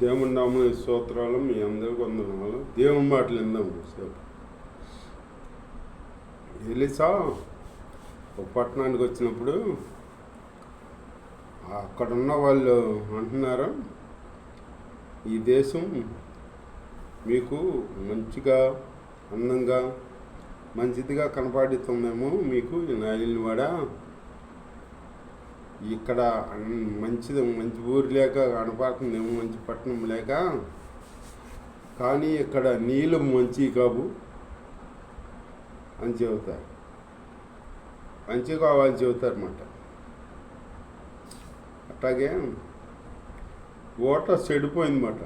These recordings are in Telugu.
దేవుని నామ స్తోత్రాలు. మీ అందరికీ వందనాలు. దేవుని మాటలు విందాం. సేపు ఎలీసా ఒక పట్టణానికి వచ్చినప్పుడు అక్కడున్న వాళ్ళు అంటున్నారు, ఈ దేశం మీకు మంచిగా అందంగా మంచిదిగా కనపడుతుందేమో, మీకు నాయల్ని వాడ ఇక్కడ మంచి ఊరు లేక కనపడుతుందేమో, మంచి పట్టణం లేక, కానీ ఇక్కడ నీళ్ళు మంచి కావు అని చెబుతారు. మంచి కావాలని చెబుతారు అన్నమాట. అట్లాగే ఓట చెడిపోయిందన్నమాట.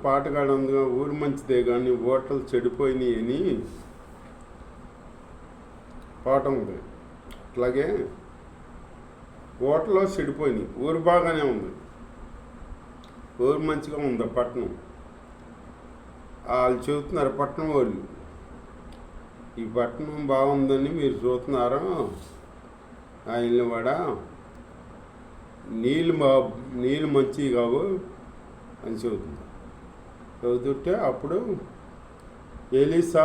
పాటగాడందుగా ఊరు మంచిదే కానీ ఓటలు చెడిపోయినాయి అని పాట ఉంది. అట్లాగే ఓటలో చెడిపోయినాయి, ఊరు బాగానే ఉంది, ఊరు మంచిగా ఉంది. పట్టణం వాళ్ళు చెబుతున్నారు, పట్టణం వాళ్ళు, ఈ పట్టణం బాగుందని మీరు చూస్తున్నారు, ఆయన వాడ నీళ్ళు మంచివి కావు అని చెబుతుంది. చదువుతుంటే అప్పుడు ఎలీసా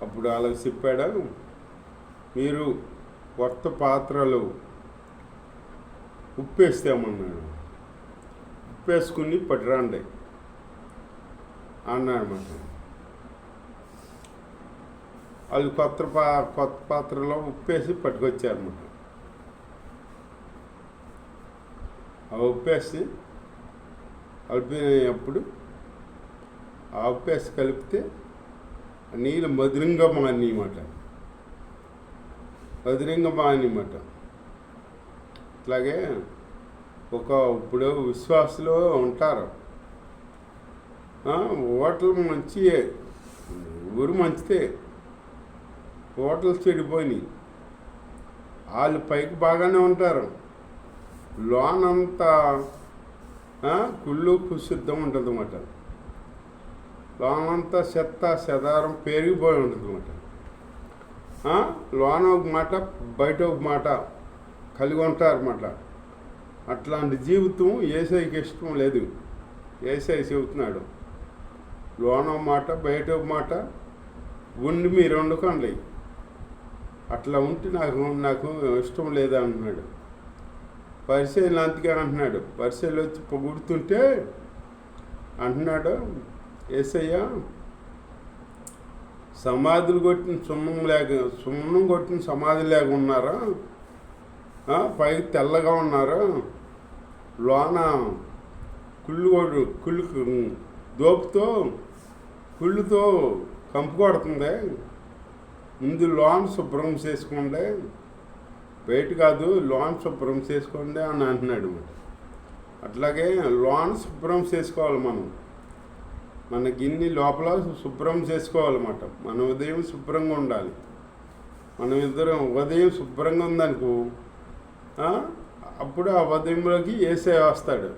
అప్పుడు అలా చెప్పాడు, మీరు కొత్త పాత్రలు ఉప్పేస్తామన్నాడు, ఉప్పేసుకుని పట్టురండి అన్నాడన్నమాట. వాళ్ళు కొత్త పాత్రలో ఉప్పేసి పట్టుకొచ్చారన్నమాట. ఆ ఉప్పేసి కలిపినప్పుడు ఆ ఉప్పేసి కలిపితే నీళ్ళు మధురంగా మానిమాట, మధురంగా మానిమాట. అట్లాగే ఇప్పుడు విశ్వాసులు ఉంటారు, ఓటలు మంచియే, ఊరు మంచిదే, ఓటలు చెడిపోయినాయి. వాళ్ళు పైకి బాగానే ఉంటారు, లోనంతా కుళ్ళు కుశుద్ధం ఉంటుంది అన్నమాట. లోనంతా చెత్త చెదారం పెరిగిపోయి ఉంటుంది అన్నమాట. లోన ఒక మాట బయట ఒక మాట కలిగి ఉంటారన్నమాట. అట్లాంటి జీవితం యేసయ్యకి ఇష్టం లేదు. యేసయ్య చెబుతున్నాడు, లోన ఒక మాట బయట ఒక మాట ఉండి మీరు వండుకోండి, అట్లా ఉంటే నాకు ఇష్టం లేదా అంటున్నాడు. పరిచయలు అంతగా అంటున్నాడు. పరిచయలు వచ్చి పొగుడుతుంటే అంటున్నాడు, యేసయ్య సమాధులు కొట్టిన సున్నం కొట్టిన సమాధి లేక ఉన్నారా, పైకి తెల్లగా ఉన్నారు, లోన కుళ్ళు దోపుతో కుళ్ళుతో కంపు కొడుతుంది, ముందు లోన్ శుభ్రం చేసుకోండి, బయట కాదు లోన్ శుభ్రం చేసుకోండి అని అంటున్నాడు. అట్లాగే లోన్ శుభ్రం చేసుకోవాలి, మన గిన్నె లోపల శుభ్రం చేసుకోవాలన్నమాట. మన ఉదయం శుభ్రంగా ఉండాలి. మనం ఉదయం శుభ్రంగా ఉందనుకో, అప్పుడు ఆ ఉదయంలోకి యేసయ్య వస్తాడు.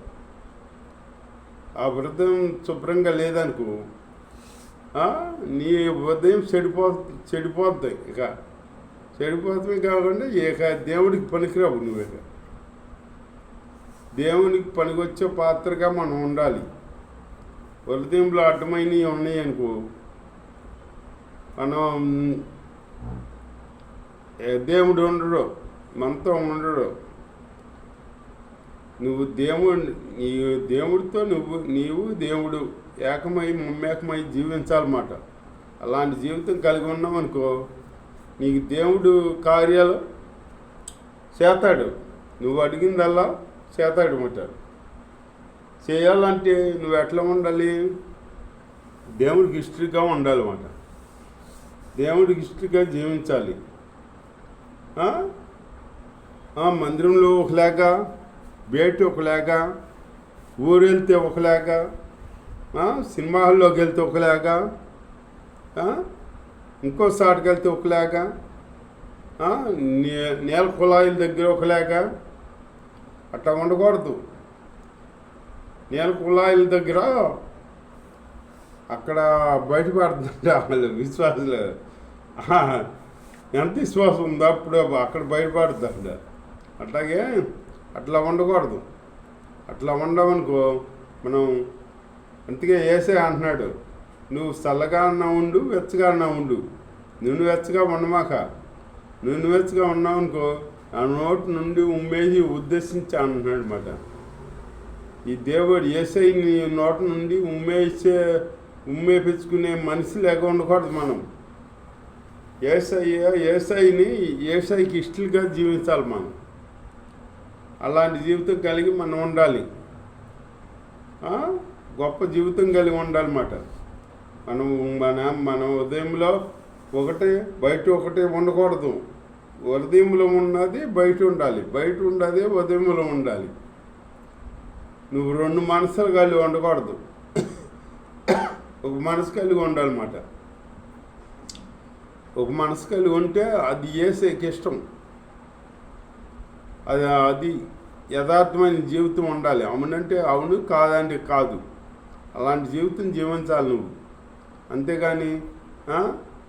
ఆ హృదయం శుభ్రంగా లేదనుకో, నీ ఉదయం చెడిపోద్ది. ఇక చెడిపోతుంది కాకుండా ఇక దేవుడికి పనికిరావు. నువ్వు ఇక దేవునికి పనికొచ్చే పాత్రగా మనం ఉండాలి. హృదయంలో అడ్డమైనవి ఉన్నాయి అనుకో, మనం దేవుడు ఉండడు, మనతో ఉండడు. నువ్వు దేవుడితో నీవు దేవుడు మమ్మేకమై జీవించాలన్నమాట. అలాంటి జీవితం కలిగి ఉన్నామనుకో, నీకు దేవుడు కార్యాలు చేస్తాడు, నువ్వు అడిగిందల్లా చేస్తాడు అన్నమాట. చేయాలంటే నువ్వు ఎట్లా ఉండాలి, దేవుడికి ఇష్టంగా ఉండాలన్నమాట. దేవుడికి ఇష్టంగా జీవించాలి. మందిరంలో ఒకలాగ, బయట ఒకలాగ, ఊరు వెళ్తే ఒకలాగ, సినిమా హాల్లోకి వెళ్తే ఒకలాగ, ఇంకో సాటికి వెళ్తే ఒకలాగ, నేల కుళాయిల దగ్గర ఒకలాగ, అట్లా ఉండకూడదు. నేల కుళాయిల దగ్గర అక్కడ బయటపడుతుంటే వాళ్ళు విశ్వాసులు ఎంత విశ్వాసం ఉందో అప్పుడు అక్కడ బయటపడుతుందంట. అట్లాగే అట్లా ఉండకూడదు. అట్లా ఉండవనుకో మనం. అందుకే యేసయ్య అంటున్నాడు, నువ్వు చల్లగా అన్నా ఉండు, వెచ్చగా అన్నా ఉండు, నువ్వు వెచ్చగా ఉండమాక. నువ్వు వెచ్చగా ఉన్నావనుకో ఆ నోటి నుండి ఉమ్మేసి ఉద్దేశించి అంటున్నాడు అన్నమాట. ఈ దేవుడు యేసయ్యని నోటి నుండి ఉమ్మేపించుకునే మనిషి లేక ఉండకూడదు మనం. యేసయ్యకి ఇష్టలుగా జీవించాలి మనం. అలాంటి జీవితం కలిగి మనం ఉండాలి. గొప్ప జీవితం కలిగి ఉండాలన్నమాట. మన ఉదయంలో ఒకటే బయట ఒకటే ఉండకూడదు. ఉదయంలో ఉన్నది బయట ఉండాలి, బయట ఉండదే ఉదయంలో ఉండాలి. నువ్వు రెండు మనసులు కలిగి ఉండకూడదు, ఒక మనసు కలిగి ఉండాలన్నమాట. ఒక మనసు కలిగి ఉంటే అది యేసయ్యకి ఇష్టం. అది యథార్థమైన జీవితం ఉండాలి. అవునంటే అవును, కాదంటే కాదు. అలాంటి జీవితం జీవించాలి నువ్వు. అంతేగాని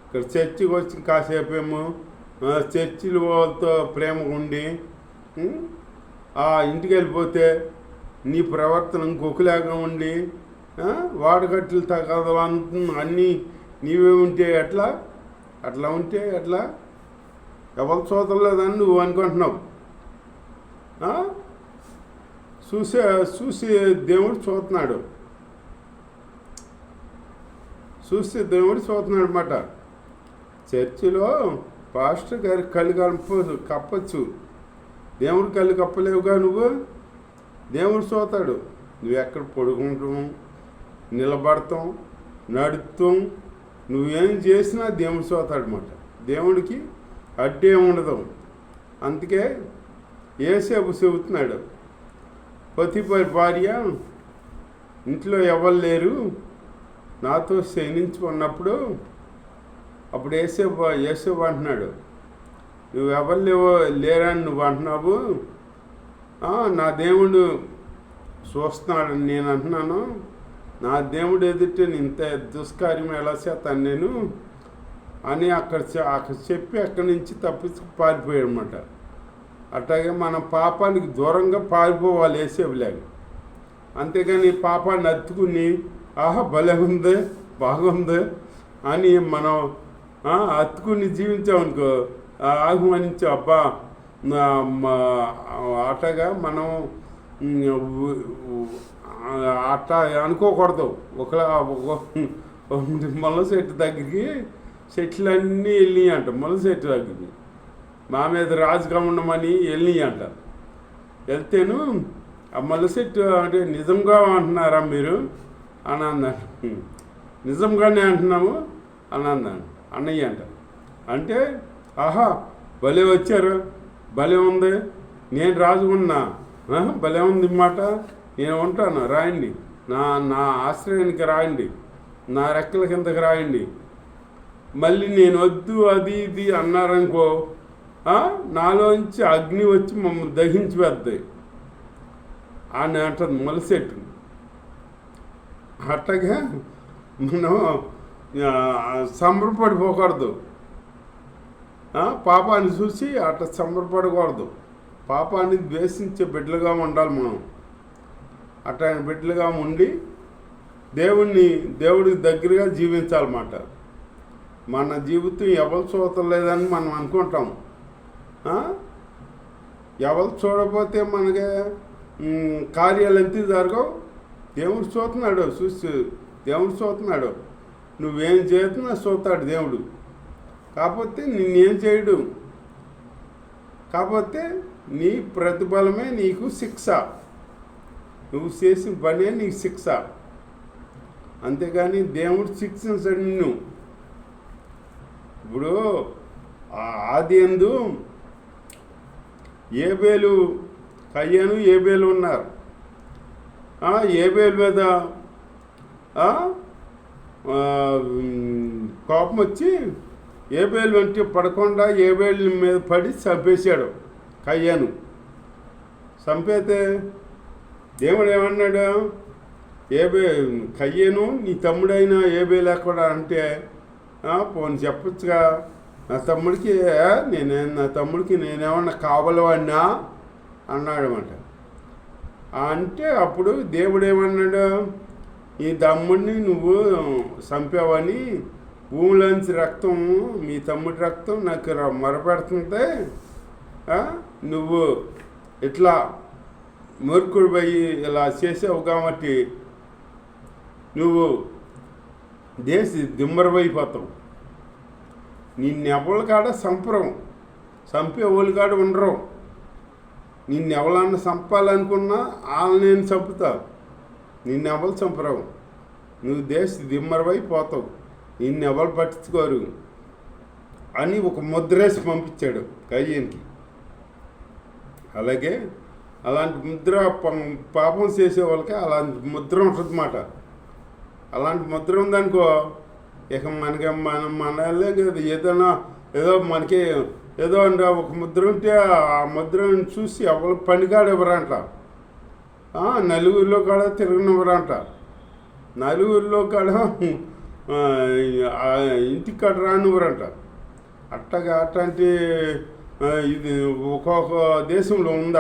ఇక్కడ చర్చికి వచ్చి కాసేపేమో చర్చిలు వాళ్ళతో ప్రేమగా ఉండి ఇంటికి వెళ్ళిపోతే నీ ప్రవర్తన ఇంకొకలాగా ఉండి వాడగట్లు తగ్గదు అన్నీ నీవే ఉంటే ఎట్లా? అట్లా ఉంటే ఎట్లా? ఎవరు చూడలేదని నువ్వు అనుకుంటున్నావు. చూసి దేవుడు చూస్తున్నాడు అన్నమాట. చర్చిలో పాస్టర్ గారి కళ్ళు కప్పచ్చు, దేవుడు కళ్ళు కప్పలేవుగా నువ్వు. దేవుడు చూస్తాడు నువ్వు ఎక్కడ పడుకుంటాం, నిలబడతాం, నడుస్తాం, నువ్వేం చేసినా దేవుడు చూస్తాడు అన్నమాట. దేవుడికి అడ్డే ఉండదు. అందుకే యేసేపు చెబుతున్నాడు, పొతిఫర్ భార్య ఇంట్లో ఎవరు లేరు నాతో శయనించుకున్నప్పుడు అప్పుడు యేసేపు అంటున్నాడు, నువ్వు ఎవరు లేరని నువ్వు అంటున్నావు, నా దేవుడు చూస్తున్నాడని నేను అంటున్నాను. నా దేవుడు ఎదుట ఇంత దుష్కార్యం ఎలా చేస్తాను నేను అని అక్కడ చెప్పి అక్కడి నుంచి తప్పించి పారిపోయాడు అన్నమాట. అట్లాగే మనం పాపానికి దూరంగా పారిపోవాలి యేసేపులాగా. అంతేగాని పాపాన్ని అత్తుకుని భలే ఉంది, బాగుంది అని మనం అత్తుకుని జీవించామనుకో, ఆహ్వానించా అబ్బా అట్టగా మనం అట్టా అనుకోకూడదు. ముళ్ళ చెట్టు దగ్గరికి చెట్లన్నీ వెళ్ళినాయి అంట. ముళ్ళ చెట్టు దగ్గరికి మా మీద రాజుగా ఉండమని వెళ్ళినాయి అంట. వెళ్తేను ఆ ముళ్ళ చెట్టు అంటే నిజంగా అంటున్నారా మీరు అని అన్నారు. నిజంగానే అంటున్నాము అని అన్నాను అన్నయ్య అంట. అంటే భలే వచ్చారు, భలే ఉంది, నేను రాజుకున్నా, భలే ఉంది మాట, నేను ఉంటాను, రాయండి, నా ఆశ్రయానికి రాయండి, నా రెక్కల కిందకి రాయండి. మళ్ళీ నేను వద్దు అది ఇది అన్నారనుకో నాలోంచి అగ్ని వచ్చి మమ్మల్ని దహించి వేద్దాయి అని అంటుంది మొలసెట్టు. అట్టగా మనం సంబరపడిపోకూడదు, పాపాన్ని చూసి అట్లా సంబరపడకూడదు. పాపాన్ని ద్వేషించే బిడ్డలుగా ఉండాలి మనం. అట్లాంటి బిడ్డలుగా ఉండి దేవుడికి దగ్గరగా జీవించాలన్నమాట. మన జీవితం ఎవరు చూడలేదని మనం అనుకుంటాం. ఎవరు చూడకపోతే మనకి కార్యాలు ఎంత జరగవు. దేవుడు చూస్తున్నాడు, దేవుడు చూస్తున్నాడు, నువ్వేం చేస్తున్నా చూస్తాడు దేవుడు. కాకపోతే నిన్నేం చేయడు, కాకపోతే నీ ప్రతిఫలమే నీకు శిక్ష, నువ్వు చేసిన పనే నీకు శిక్ష. అంతేగాని దేవుడు శిక్షించడు నిన్ను. ఇప్పుడు ఆదియందు ఏబేలు, కయ్యను ఏబేలు ఉన్నారు. ఏబేలు మీద కోపం వచ్చి ఏబేలు అంటే పడకుండా ఏబేలు మీద పడి చంపేశాడు కయ్యను. చంపేతే దేవుడు ఏమన్నాడు, కయ్యను నీ తమ్ముడైన ఏబేలు ఎక్కడ అంటే పోనీ చెప్పొచ్చుగా, నా తమ్ముడికి నేనేమన్నా కావలవాడినా అన్నాడు అన్నమాట. అంటే అప్పుడు దేవుడు ఏమన్నాడు, ఈ తమ్ముడిని నువ్వు చంపావని భూమిలోంచి రక్తం, మీ తమ్ముడి రక్తం నాకు మొరపెడుతుంటే నువ్వు ఇట్లా మూర్ఖుడు పోయి ఇలా చేసావు కాబట్టి నువ్వు దిమ్మరవైపోతావు. నిన్నెవరి కాడ చంపే వాళ్ళ కాడ ఉండరు. నిన్నెవరన్నా చంపాలనుకున్నా వాళ్ళని నేను చంపుతా, నిన్నెవరు చంపరావు. నువ్వు దిమ్మరవైపోతావు, నిన్నెవరు పట్టించుకోరు అని ఒక ముద్రేసి పంపించాడు కయ్యన్కి. అలాగే అలాంటి ముద్ర పాపం చేసే వాళ్ళకి అలాంటి ముద్ర ఉంటుందన్నమాట. అలాంటి ముద్ర ఉందనుకో, ఇక మనకి మనలే కదా, ఏదో మనకి ఏదో అంటే ఒక ముద్ర ఉంటే ఆ ముద్రను చూసి ఎవరు పనికాడు ఇవ్వరంట, నలుగురిలో కాడ తిరగనివ్వరంట, నలుగురిలో కాడ ఇంటికి కాడ రానివ్వరంట. అట్లాంటి ఇది ఒక్కొక్క దేశంలో ఉంది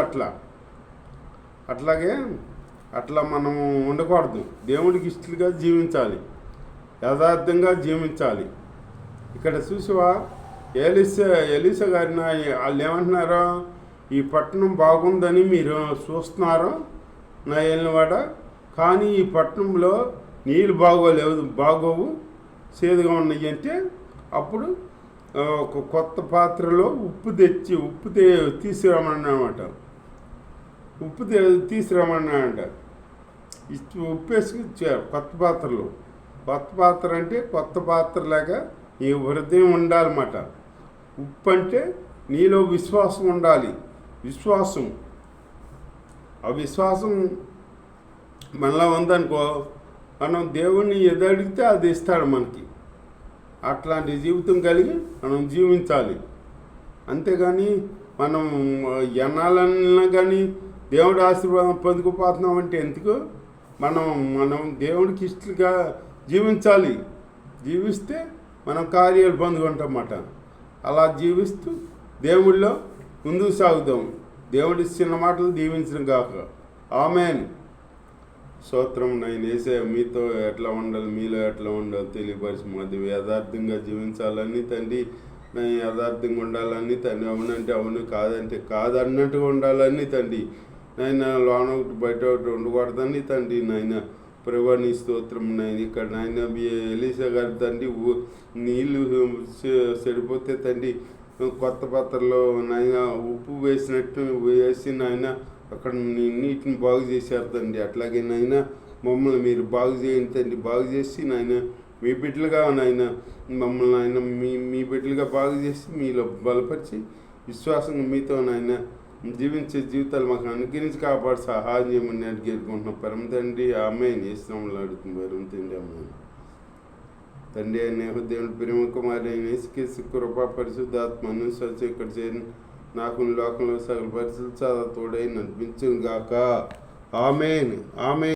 అట్లా మనము ఉండకూడదు. దేవుడికి ఇష్టలుగా జీవించాలి, యథార్థంగా జీవించాలి. ఇక్కడ చూసావా, ఎలీసా గారిని వాళ్ళు ఏమంటున్నారో, ఈ పట్టణం బాగుందని మీరు చూస్తున్నారు నా ఏలినవాడ, కానీ ఈ పట్టణంలో నీళ్ళు బాగోవు, చేదుగా ఉన్నాయి అంటే అప్పుడు ఒక కొత్త పాత్రలో ఉప్పు తీసుకురామన్నమాట. ఉప్పు తీసుకురామన్నాడంట. ఉప్పు వేసుకొచ్చారు కొత్త పాత్రలో. కొత్త పాత్ర అంటే కొత్త పాత్రలాగా నీ హృదయం ఉండాలన్నమాట. ఉప్పు అంటే నీలో విశ్వాసం ఉండాలి. ఆ విశ్వాసం మనలో ఉందనుకో, మనం దేవుణ్ణి ఏది అడిగితే అది ఇస్తాడు మనకి. అట్లాంటి జీవితం కలిగి మనం జీవించాలి. అంతేగాని మనం ఎన్నాలన్నా కానీ దేవుడి ఆశీర్వాదం పొందుకుపోతున్నామంటే ఎందుకు? మనం దేవుడికి ఇష్టలుగా జీవించాలి. జీవిస్తే మనం కార్యాలు పొందుకుంటామన్నమాట. అలా జీవిస్తూ దేవుళ్ళో ముందుకు సాగుదాం. దేవుడి చిన్న మాటలు దీవించడం కాక. ఆమేన్. స్తోత్రం. నేను వేసే మీతో ఎట్లా ఉండాలి, మీలో ఎట్లా ఉండాలి తెలియపరిచి మాది యథార్థంగా జీవించాలని తండ్రి, నేను యథార్థంగా ఉండాలని తండ్రి, అవునంటే అవును, కాదంటే కాదన్నట్టుగా ఉండాలని తండ్రి, నాయన లోన ఒకటి బయట ఒకటి ఉండకూడదని తండ్రి. నాయన ప్రభువా స్తోత్రం. నాయన ఇక్కడ నాయన ఎలీసా గారి తండ్రి నీళ్ళు చెడిపోతే తండ్రి కొత్త పాత్రలో నాయన ఉప్పు వేసి నాయన అక్కడ నీటిని బాగు చేశారు తండ్రి. అట్లాగే నాయన మమ్మల్ని మీరు బాగు చేయండి తండ్రి. బాగు చేసి నాయన మీ బిడ్డలుగా నాయన మమ్మల్ని నాయన మీ బిడ్డలుగా బాగు చేసి మీలో బలపరిచి విశ్వాసంగా మీతో నాయన జీవించే జీవితాలు మాకు అనుగ్రహించి కాపాడు సహాయం చేయమని అడిగేసుకుంటున్నాం పరమ తండ్రి. ఆమేన్. యేసునామములో అడుగుతుంది పరమ తండ్రి. ఆమేన్. తండ్రి అయిన దేవుని ప్రేమ కుమారి అయిన యేసుక్రీస్తు కృప పరిశుద్ధాత్మను సత్యం ఇక్కడ చేరిన నాకు లోకంలో సకల పరిస్థితులు చాలా తోడై నడిపించును గాక. ఆమేన్.